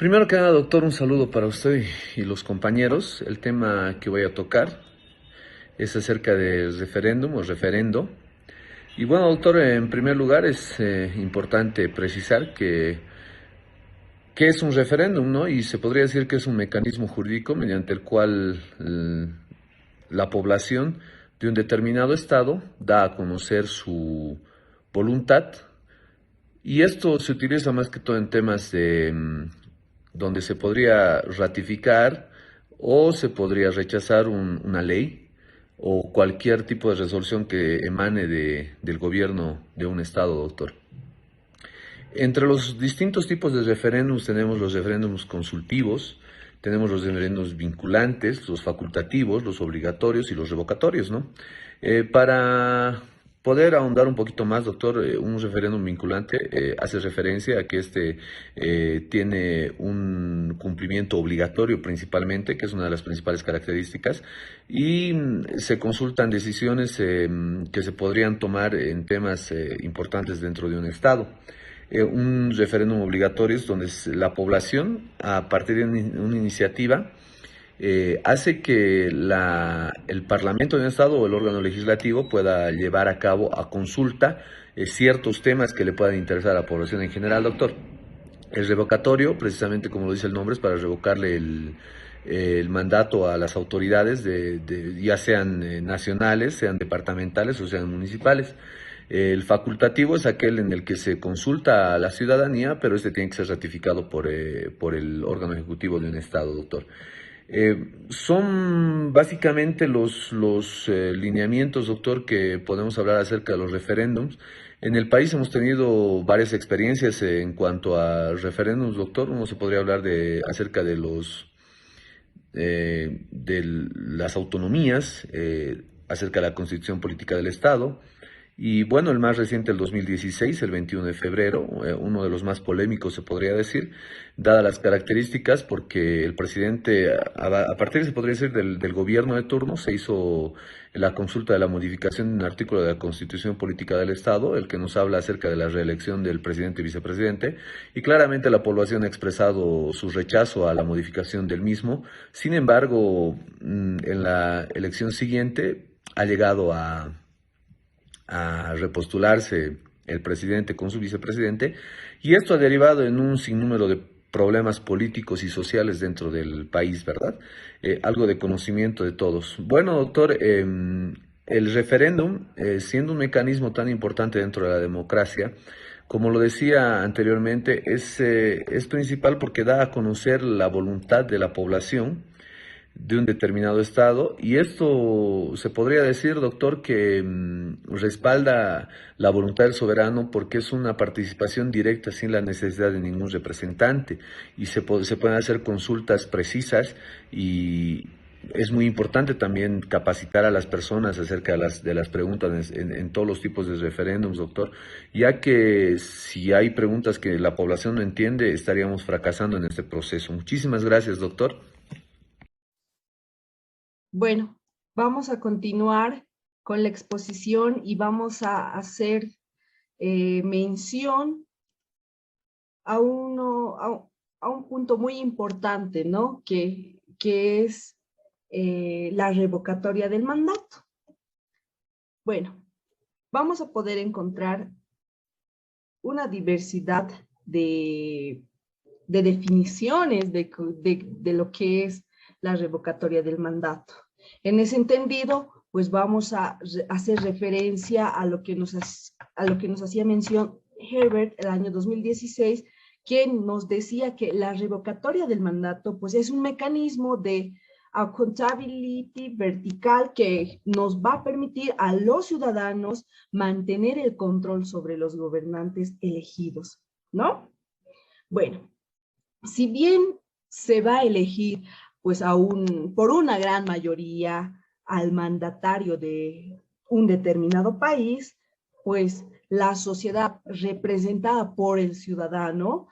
Primero que nada, doctor, un saludo para usted y los compañeros. El tema que voy a tocar es acerca del referéndum o referendo. Y bueno, doctor, en primer lugar es importante precisar que es un referéndum, ¿no? Y se podría decir que es un mecanismo jurídico mediante el cual la población de un determinado estado da a conocer su voluntad. Y esto se utiliza más que todo en temas de donde se podría ratificar o se podría rechazar una ley o cualquier tipo de resolución que emane del gobierno de un estado, doctor. Entre los distintos tipos de referéndums tenemos los referéndums consultivos, tenemos los referéndums vinculantes, los facultativos, los obligatorios y los revocatorios, ¿no? Para poder ahondar un poquito más, doctor, un referéndum vinculante hace referencia a que tiene un cumplimiento obligatorio principalmente, que es una de las principales características, y se consultan decisiones que se podrían tomar en temas importantes dentro de un Estado. Un referéndum obligatorio es donde la población, a partir de una iniciativa, hace que el Parlamento de un Estado o el órgano legislativo pueda llevar a cabo a consulta ciertos temas que le puedan interesar a la población en general, doctor. El revocatorio, precisamente como lo dice el nombre, es para revocarle el mandato a las autoridades, ya sean nacionales, sean departamentales o sean municipales. El facultativo es aquel en el que se consulta a la ciudadanía, pero este tiene que ser ratificado por el órgano ejecutivo de un Estado, doctor. Son básicamente los lineamientos, doctor, que podemos hablar acerca de los referéndums. En el país hemos tenido varias experiencias en cuanto a referéndums, doctor. Uno se podría hablar acerca de las autonomías, acerca de la constitución política del Estado. Y bueno, el más reciente, el 2016, el 21 de febrero, uno de los más polémicos se podría decir, dadas las características, porque el presidente, a partir, se podría decir, del gobierno de turno, se hizo la consulta de la modificación de un artículo de la Constitución Política del Estado, el que nos habla acerca de la reelección del presidente y vicepresidente, y claramente la población ha expresado su rechazo a la modificación del mismo. Sin embargo, en la elección siguiente ha llegado a repostularse el presidente con su vicepresidente, y esto ha derivado en un sinnúmero de problemas políticos y sociales dentro del país, ¿verdad? Algo de conocimiento de todos. Bueno, doctor, el referéndum, siendo un mecanismo tan importante dentro de la democracia, como lo decía anteriormente, es principal porque da a conocer la voluntad de la población de un determinado estado, y esto se podría decir, doctor, que respalda la voluntad del soberano porque es una participación directa sin la necesidad de ningún representante, y se pueden hacer consultas precisas, y es muy importante también capacitar a las personas acerca de las preguntas en todos los tipos de referéndums, doctor, ya que si hay preguntas que la población no entiende, estaríamos fracasando en este proceso. Muchísimas gracias, doctor. Bueno, vamos a continuar con la exposición y vamos a hacer mención a, a un punto muy importante, ¿no? Que es la revocatoria del mandato. Bueno, vamos a poder encontrar una diversidad de, de definiciones de lo que es la revocatoria del mandato. En ese entendido, pues vamos a hacer referencia a lo que a lo que nos hacía mención Herbert el año 2016, quien nos decía que la revocatoria del mandato pues es un mecanismo de accountability vertical que nos va a permitir a los ciudadanos mantener el control sobre los gobernantes elegidos, ¿no? Bueno, si bien se va a elegir pues por una gran mayoría al mandatario de un determinado país, pues la sociedad representada por el ciudadano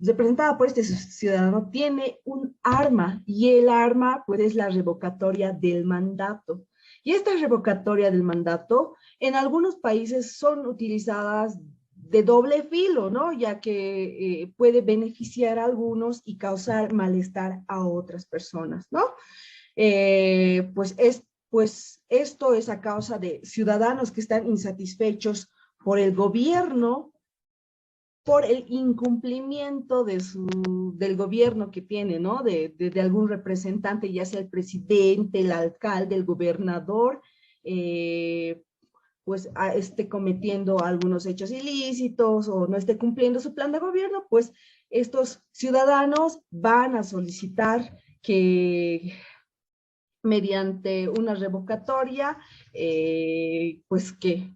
representada por este ciudadano tiene un arma, y el arma pues es la revocatoria del mandato. Y esta revocatoria del mandato en algunos países son utilizadas de doble filo, ¿no? Ya que puede beneficiar a algunos y causar malestar a otras personas, ¿no? Pues esto es a causa de ciudadanos que están insatisfechos por el gobierno, por el incumplimiento del gobierno que tiene, ¿no? De algún representante, ya sea el presidente, el alcalde, el gobernador, pues esté cometiendo algunos hechos ilícitos o no esté cumpliendo su plan de gobierno, pues estos ciudadanos van a solicitar que mediante una revocatoria, pues que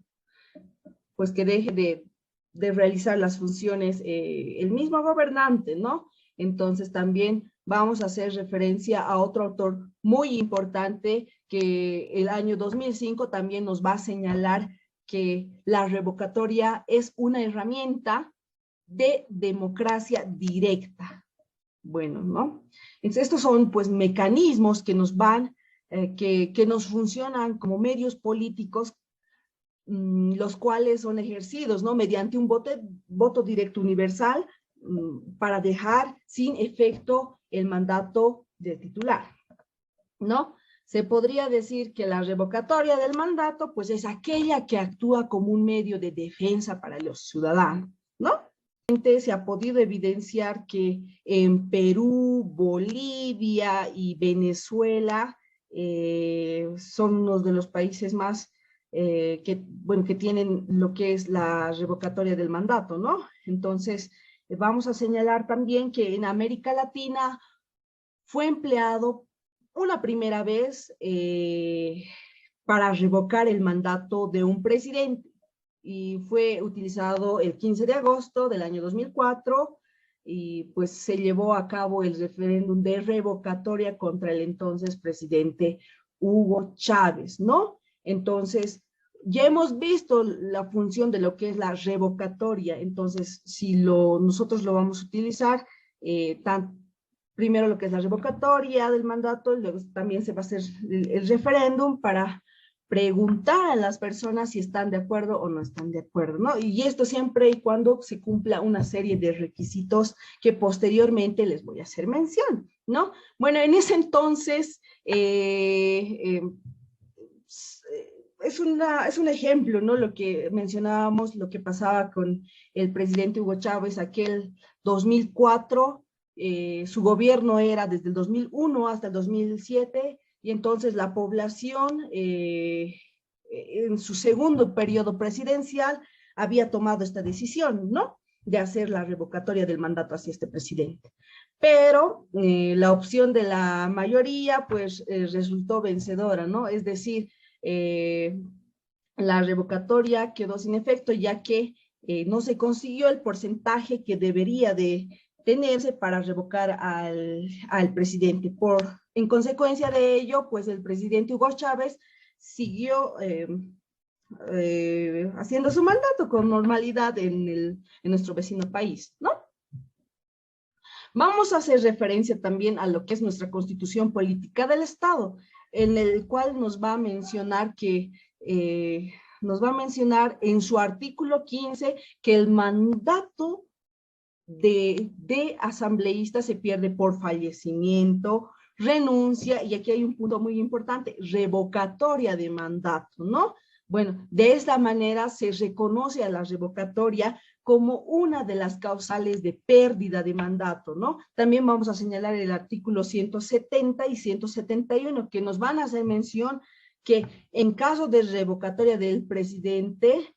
deje de realizar las funciones el mismo gobernante, ¿no? Entonces también vamos a hacer referencia a otro autor muy importante que el año 2005 también nos va a señalar que la revocatoria es una herramienta de democracia directa. Bueno, ¿no? Entonces, estos son pues mecanismos que nos van, que nos funcionan como medios políticos, los cuales son ejercidos, ¿no? Mediante un voto directo universal para dejar sin efecto el mandato del titular, ¿no? Se podría decir que la revocatoria del mandato, pues es aquella que actúa como un medio de defensa para los ciudadanos, ¿no? Se ha podido evidenciar que en Perú, Bolivia y Venezuela son uno de los países más que tienen lo que es la revocatoria del mandato, ¿no? Entonces, vamos a señalar también que en América Latina fue empleado una primera vez para revocar el mandato de un presidente y fue utilizado el 15 de agosto del año 2004 y pues se llevó a cabo el referéndum de revocatoria contra el entonces presidente Hugo Chávez, ¿no? Entonces, ya hemos visto la función de lo que es la revocatoria, entonces si nosotros lo vamos a utilizar, primero lo que es la revocatoria del mandato, luego también se va a hacer el referéndum para preguntar a las personas si están de acuerdo o no están de acuerdo, ¿no? Y esto siempre y cuando se cumpla una serie de requisitos que posteriormente les voy a hacer mención, ¿no? Bueno, en ese entonces es un ejemplo, ¿no? Lo que mencionábamos, lo que pasaba con el presidente Hugo Chávez, aquel 2004, su gobierno era desde el 2001 hasta el 2007, y entonces la población en su segundo periodo presidencial había tomado esta decisión, ¿no? De hacer la revocatoria del mandato hacia este presidente. Pero la opción de la mayoría, pues, resultó vencedora, ¿no? Es decir, la revocatoria quedó sin efecto, ya que no se consiguió el porcentaje que debería de tenerse para revocar al presidente. En consecuencia de ello, pues el presidente Hugo Chávez siguió haciendo su mandato con normalidad en nuestro vecino país, ¿no? Vamos a hacer referencia también a lo que es nuestra constitución política del Estado, en el cual nos va a mencionar en su artículo 15 que el mandato de asambleísta se pierde por fallecimiento, renuncia, y aquí hay un punto muy importante, revocatoria de mandato, ¿no? Bueno, de esta manera se reconoce a la revocatoria como una de las causales de pérdida de mandato, ¿no? También vamos a señalar el artículo 170 y 171 que nos van a hacer mención que en caso de revocatoria del presidente,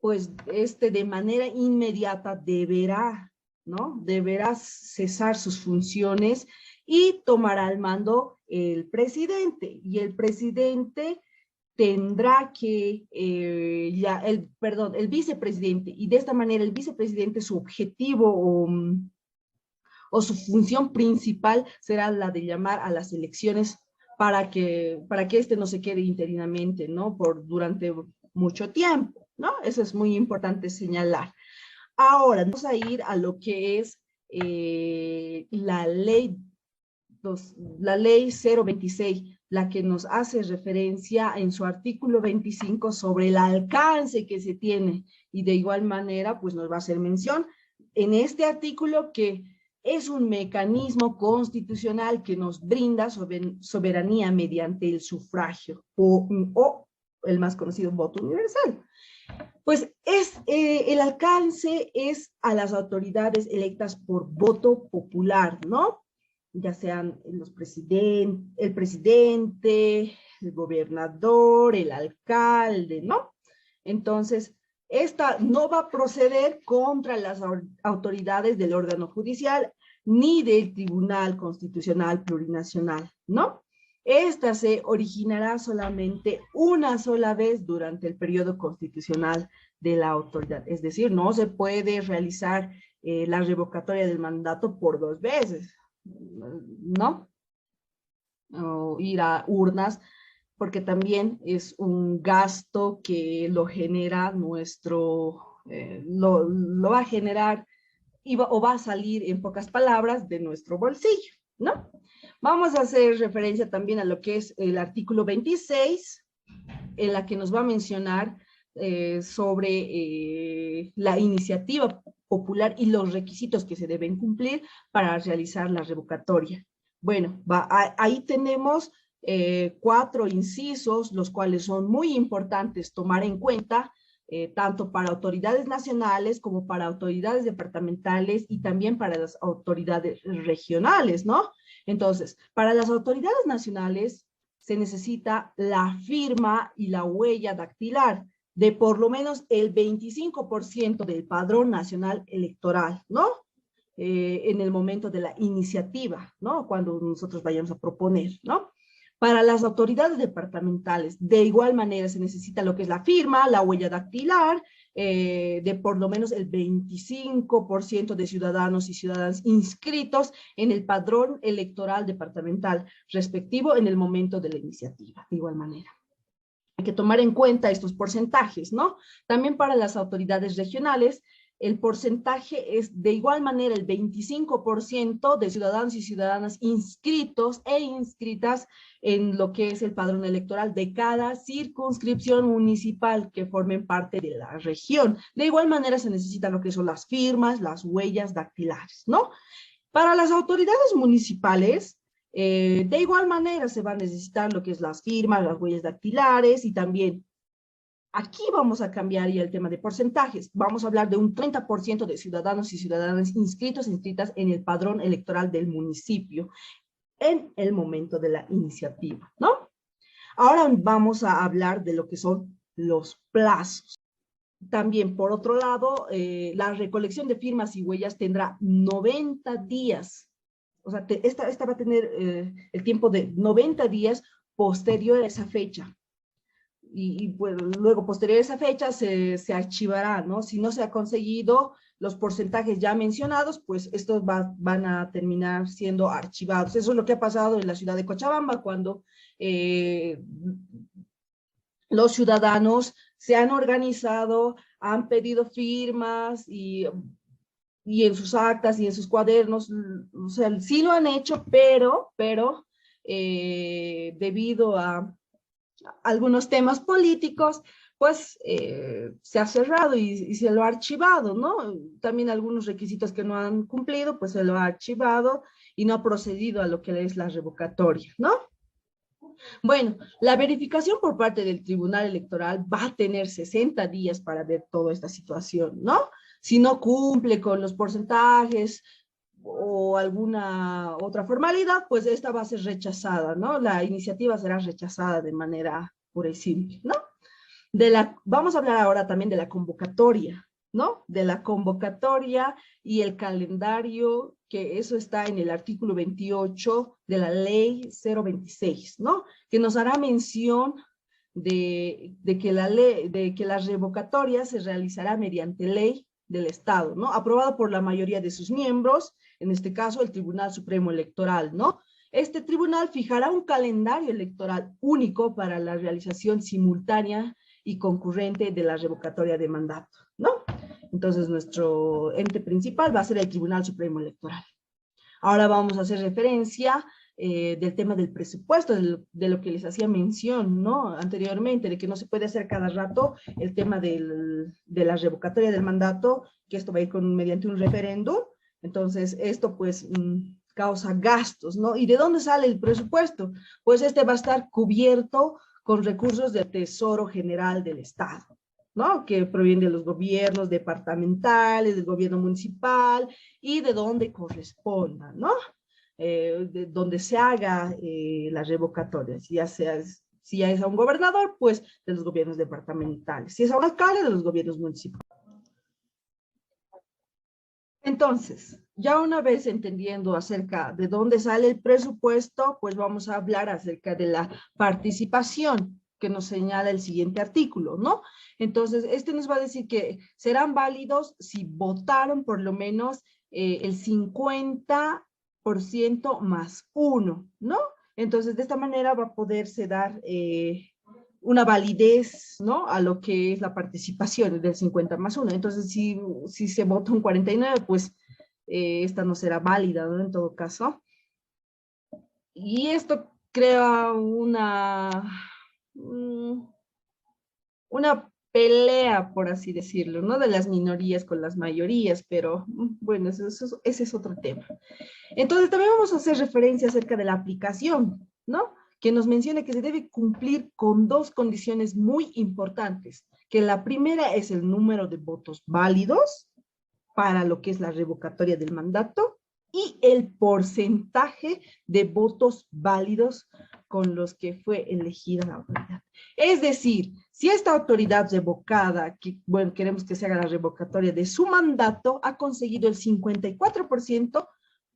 pues de manera inmediata deberá, ¿no? Deberá cesar sus funciones y tomará el mando el presidente, y el presidente tendrá que, el vicepresidente, y de esta manera el vicepresidente, su objetivo o su función principal será la de llamar a las elecciones para que este no se quede interinamente, ¿no? Durante mucho tiempo, ¿no? Eso es muy importante señalar. Ahora, vamos a ir a lo que es la ley 026 la que nos hace referencia en su artículo 25 sobre el alcance que se tiene, y de igual manera, pues nos va a hacer mención en este artículo que es un mecanismo constitucional que nos brinda soberanía mediante el sufragio o el más conocido voto universal. Pues el alcance es a las autoridades electas por voto popular, ¿no? Ya sean el presidente, el gobernador, el alcalde, ¿no? Entonces, esta no va a proceder contra las autoridades del órgano judicial ni del Tribunal Constitucional Plurinacional, ¿no? Esta se originará solamente una sola vez durante el periodo constitucional de la autoridad. Es decir, no se puede realizar la revocatoria del mandato por 2 veces, ¿no? O ir a urnas, porque también es un gasto que lo genera lo va a generar o va a salir, en pocas palabras, de nuestro bolsillo, ¿no? Vamos a hacer referencia también a lo que es el artículo 26, en la que nos va a mencionar sobre la iniciativa popular y los requisitos que se deben cumplir para realizar la revocatoria. Bueno, ahí tenemos 4 incisos, los cuales son muy importantes tomar en cuenta, tanto para autoridades nacionales como para autoridades departamentales y también para las autoridades regionales, ¿no? Entonces, para las autoridades nacionales se necesita la firma y la huella dactilar de por lo menos el 25% del padrón nacional electoral, ¿no? En el momento de la iniciativa, ¿no? Cuando nosotros vayamos a proponer, ¿no? Para las autoridades departamentales, de igual manera se necesita lo que es la firma, la huella dactilar, de por lo menos el 25% de ciudadanos y ciudadanas inscritos en el padrón electoral departamental respectivo en el momento de la iniciativa, de igual manera. Hay que tomar en cuenta estos porcentajes, ¿no? También para las autoridades regionales, el porcentaje es de igual manera el 25% de ciudadanos y ciudadanas inscritos e inscritas en lo que es el padrón electoral de cada circunscripción municipal que formen parte de la región. De igual manera se necesitan lo que son las firmas, las huellas dactilares, ¿no? Para las autoridades municipales, de igual manera se va a necesitar lo que es las firmas, las huellas dactilares y también aquí vamos a cambiar ya el tema de porcentajes. Vamos a hablar de un 30% de ciudadanos y ciudadanas inscritos, inscritas en el padrón electoral del municipio en el momento de la iniciativa, ¿no? Ahora vamos a hablar de lo que son los plazos. También, por otro lado, la recolección de firmas y huellas tendrá 90 días. O sea, esta va a tener el tiempo de 90 días posterior a esa fecha. Y bueno, luego posterior a esa fecha se archivará, ¿no? Si no se ha conseguido los porcentajes ya mencionados, pues estos van a terminar siendo archivados. Eso es lo que ha pasado en la ciudad de Cochabamba, cuando los ciudadanos se han organizado, han pedido firmas y en sus actas y en sus cuadernos, o sea, sí lo han hecho, pero debido a algunos temas políticos, pues se ha cerrado y se lo ha archivado, ¿no? También algunos requisitos que no han cumplido, pues se lo ha archivado y no ha procedido a lo que es la revocatoria, ¿no? Bueno, la verificación por parte del Tribunal Electoral va a tener 60 días para ver toda esta situación, ¿no? Si no cumple con los porcentajes o alguna otra formalidad, pues esta va a ser rechazada, ¿no? La iniciativa será rechazada de manera pura y simple, ¿no? Vamos a hablar ahora también de la convocatoria, ¿no? De la convocatoria y el calendario, que eso está en el artículo 28 de la ley 026, ¿no? Que nos hará mención de que la revocatoria se realizará mediante ley del Estado, ¿no? Aprobado por la mayoría de sus miembros, en este caso el Tribunal Supremo Electoral, ¿no? Este tribunal fijará un calendario electoral único para la realización simultánea y concurrente de la revocatoria de mandato, ¿no? Entonces, nuestro ente principal va a ser el Tribunal Supremo Electoral. Ahora vamos a hacer referencia del tema del presupuesto, de lo que les hacía mención, ¿no? Anteriormente, de que no se puede hacer cada rato el tema de la revocatoria del mandato, que esto va a ir mediante un referéndum. Entonces, esto pues causa gastos, ¿no? ¿Y de dónde sale el presupuesto? Pues este va a estar cubierto con recursos del Tesoro General del Estado, ¿no? Que provienen de los gobiernos departamentales, del gobierno municipal y de donde corresponda, ¿no? De donde se haga la revocatoria, si ya es a un gobernador, pues de los gobiernos departamentales, si es a un alcalde, de los gobiernos municipales. Entonces, ya una vez entendiendo acerca de dónde sale el presupuesto, pues vamos a hablar acerca de la participación que nos señala el siguiente artículo, ¿no? Entonces, este nos va a decir que serán válidos si votaron por lo menos el 50% más uno, ¿no? Entonces, de esta manera va a poderse dar una validez, ¿no? A lo que es la participación del 50 más uno. Entonces, si se vota un 49, pues esta no será válida, ¿no? En todo caso. Y esto crea una pelea, por así decirlo, ¿no? De las minorías con las mayorías, pero bueno, ese es otro tema. Entonces, también vamos a hacer referencia acerca de la aplicación, ¿no? Que nos menciona que se debe cumplir con dos condiciones muy importantes, que la primera es el número de votos válidos para lo que es la revocatoria del mandato y el porcentaje de votos válidos con los que fue elegida la autoridad. Es decir, si esta autoridad revocada, que bueno, queremos que se haga la revocatoria de su mandato, ha conseguido el 54%,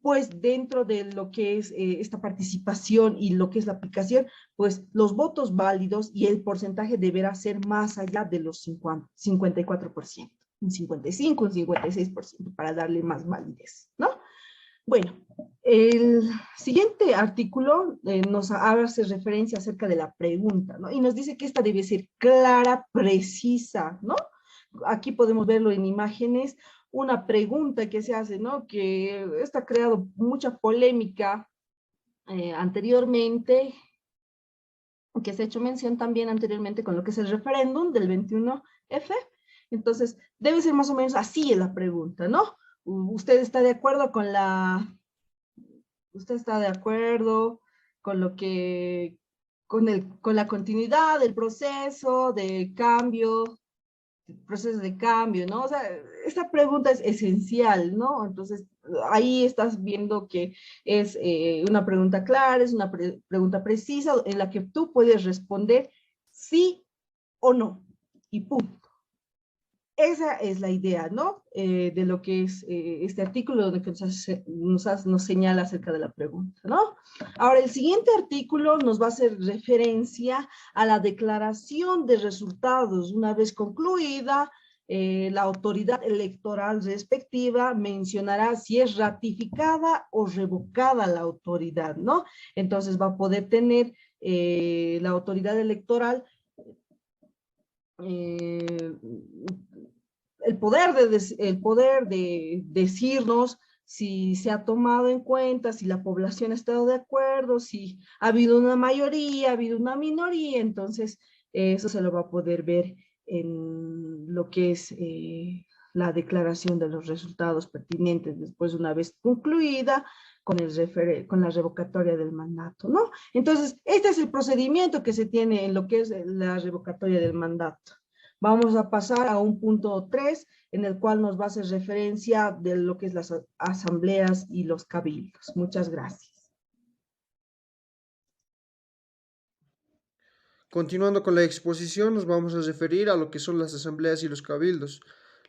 pues dentro de lo que es esta participación y lo que es la aplicación, pues los votos válidos y el porcentaje deberá ser más allá de los 54%, un 55, un 56%, para darle más validez, ¿no? Bueno, el siguiente artículo nos hace referencia acerca de la pregunta, ¿no? Y nos dice que esta debe ser clara, precisa, ¿no? Aquí podemos verlo en imágenes, una pregunta que se hace, ¿no? Que está ha creado mucha polémica anteriormente, que se ha hecho mención también anteriormente con lo que es el referéndum del 21F. Entonces, debe ser más o menos así la pregunta, ¿no? ¿Usted está de acuerdo con usted está de acuerdo con lo que, con la continuidad del proceso de cambio, proceso de cambio, ¿no? O sea, esta pregunta es esencial, ¿no? Entonces, ahí estás viendo que es una pregunta clara, es una pregunta precisa en la que tú puedes responder sí o no, y punto. Esa es la idea, ¿no? De lo que es este artículo donde nos señala acerca de la pregunta, ¿no? Ahora, el siguiente artículo nos va a hacer referencia a la declaración de resultados. Una vez concluida, la autoridad electoral respectiva mencionará si es ratificada o revocada la autoridad, ¿no? Entonces va a poder tener la autoridad electoral el poder de decirnos si se ha tomado en cuenta, si la población ha estado de acuerdo, si ha habido una mayoría, ha habido una minoría. Entonces eso se lo va a poder ver en lo que es la declaración de los resultados pertinentes después, una vez concluida, con la revocatoria del mandato, ¿no? Entonces, este es el procedimiento que se tiene en lo que es la revocatoria del mandato. Vamos a pasar a un punto 3, en el cual nos va a hacer referencia de lo que es las asambleas y los cabildos. Muchas gracias. Continuando con la exposición, nos vamos a referir a lo que son las asambleas y los cabildos.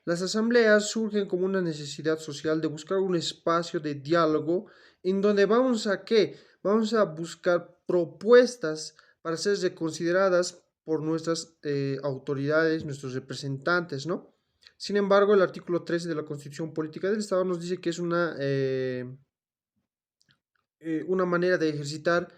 Las asambleas surgen como una necesidad social de buscar un espacio de diálogo en donde vamos a ¿qué? Vamos a buscar propuestas para ser reconsideradas por nuestras autoridades, nuestros representantes, ¿no? Sin embargo, el artículo 13 de la Constitución Política del Estado nos dice que es una manera de ejercitar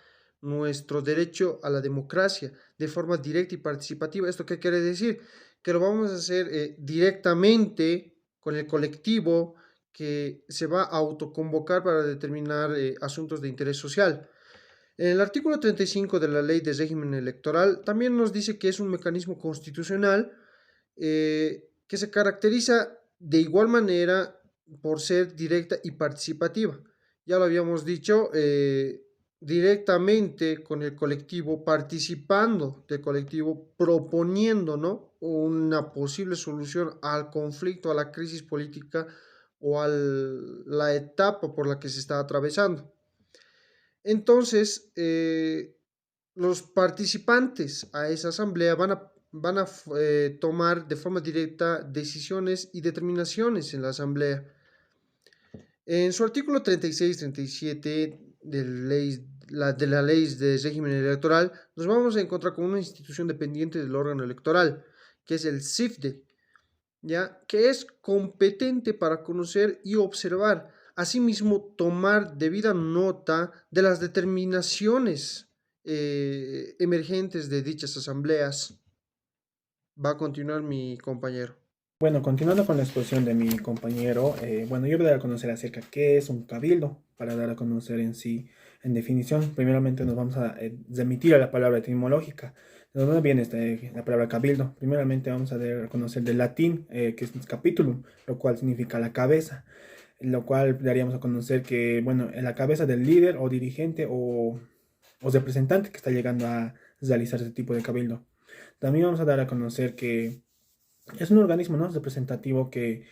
nuestro derecho a la democracia de forma directa y participativa. ¿Esto qué quiere decir? Que lo vamos a hacer directamente con el colectivo que se va a autoconvocar para determinar asuntos de interés social. En el artículo 35 de la Ley de Régimen Electoral también nos dice que es un mecanismo constitucional que se caracteriza de igual manera por ser directa y participativa. Ya lo habíamos dicho, directamente con el colectivo, participando del colectivo, proponiendo, ¿no?, una posible solución al conflicto, a la crisis política o a la etapa por la que se está atravesando. Entonces, los participantes a esa asamblea van a tomar de forma directa decisiones y determinaciones en la asamblea. En su artículo 36, 37 de la ley de régimen electoral, nos vamos a encontrar con una institución dependiente del órgano electoral, que es el CIFDE, ¿ya? Que es competente para conocer y observar, asimismo tomar debida nota de las determinaciones emergentes de dichas asambleas. Va a continuar mi compañero. Bueno, continuando con la exposición de mi compañero, bueno, yo voy a dar a conocer acerca de qué es un cabildo, para dar a conocer en sí, en definición. Primeramente nos vamos a remitir a la palabra etimológica. ¿De dónde viene la palabra cabildo? Primeramente vamos a dar a conocer del latín, que es capitulum, lo cual significa la cabeza, lo cual daríamos a conocer que, bueno, en la cabeza del líder o dirigente o representante que está llegando a realizar ese tipo de cabildo. También vamos a dar a conocer que es un organismo, ¿no?, representativo que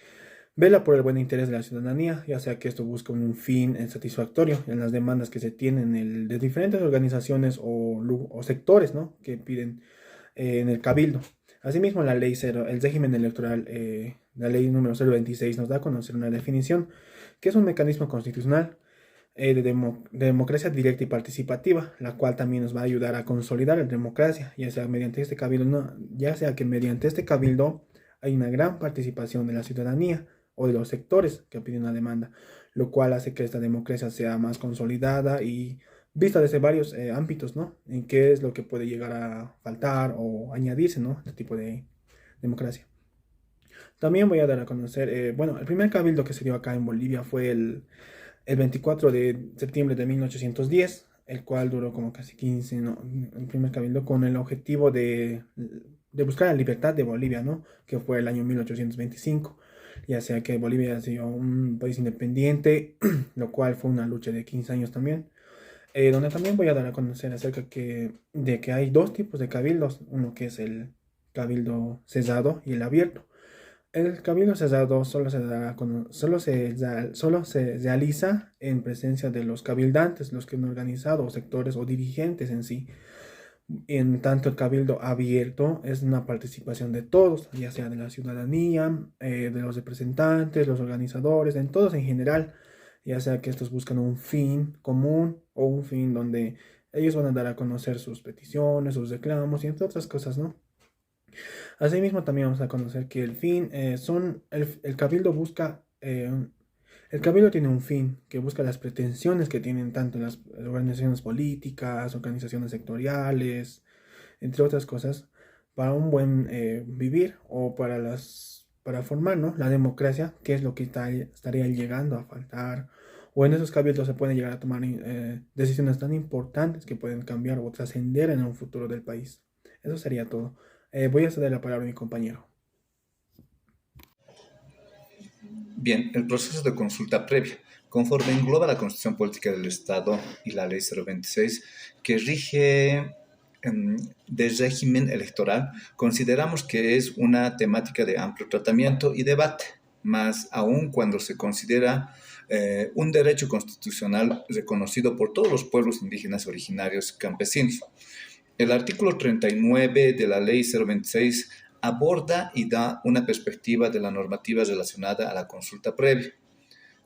vela por el buen interés de la ciudadanía, ya sea que esto busca un fin satisfactorio en las demandas que se tienen de diferentes organizaciones o sectores, ¿no?, que piden en el cabildo. Asimismo, la ley 0, el régimen electoral, la ley número 026 nos da a conocer una definición que es un mecanismo constitucional de democracia directa y participativa, la cual también nos va a ayudar a consolidar la democracia, ya sea mediante este cabildo, ya sea que mediante este cabildo hay una gran participación de la ciudadanía o de los sectores que piden una demanda, lo cual hace que esta democracia sea más consolidada y vista desde varios ámbitos, ¿no? En qué es lo que puede llegar a faltar o añadirse, ¿no?, este tipo de democracia. También voy a dar a conocer, bueno, el primer cabildo que se dio acá en Bolivia fue el 24 de septiembre de 1810, el cual duró como casi 15, ¿no?, el primer cabildo con el objetivo de buscar la libertad de Bolivia, ¿no?, que fue el año 1825, ya sea que Bolivia ha sido un país independiente, lo cual fue una lucha de 15 años también, donde también voy a dar a conocer acerca de que hay dos tipos de cabildos, uno que es el cabildo cesado y el abierto. El cabildo cerrado solo se realiza en presencia de los cabildantes, los que han organizado sectores o dirigentes en sí. En tanto, el cabildo abierto es una participación de todos, ya sea de la ciudadanía, de los representantes, los organizadores, en todos en general, ya sea que estos buscan un fin común o un fin donde ellos van a dar a conocer sus peticiones, sus reclamos y entre otras cosas, ¿no? Asimismo, también vamos a conocer que el cabildo busca, el cabildo tiene un fin que busca las pretensiones que tienen tanto las organizaciones políticas, organizaciones sectoriales, entre otras cosas, para un buen vivir o para formar, ¿no?, la democracia, que es lo que estaría llegando a faltar. O en esos cabildos se pueden llegar a tomar decisiones tan importantes que pueden cambiar o trascender en un futuro del país. Eso sería todo. Voy a ceder la palabra a mi compañero. Bien, el proceso de consulta previa, conforme engloba la Constitución Política del Estado y la Ley 026, que rige de régimen electoral, consideramos que es una temática de amplio tratamiento y debate, más aún cuando se considera un derecho constitucional reconocido por todos los pueblos indígenas originarios campesinos. El artículo 39 de la Ley 026 aborda y da una perspectiva de la normativa relacionada a la consulta previa.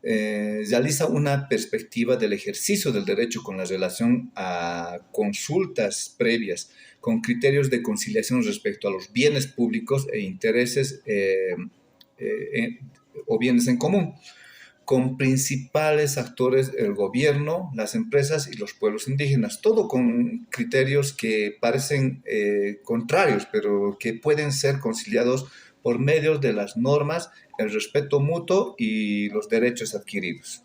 Realiza una perspectiva del ejercicio del derecho con la relación a consultas previas, con criterios de conciliación respecto a los bienes públicos e intereses o bienes en común, con principales actores el gobierno, las empresas y los pueblos indígenas, todo con criterios que parecen contrarios, pero que pueden ser conciliados por medio de las normas, el respeto mutuo y los derechos adquiridos.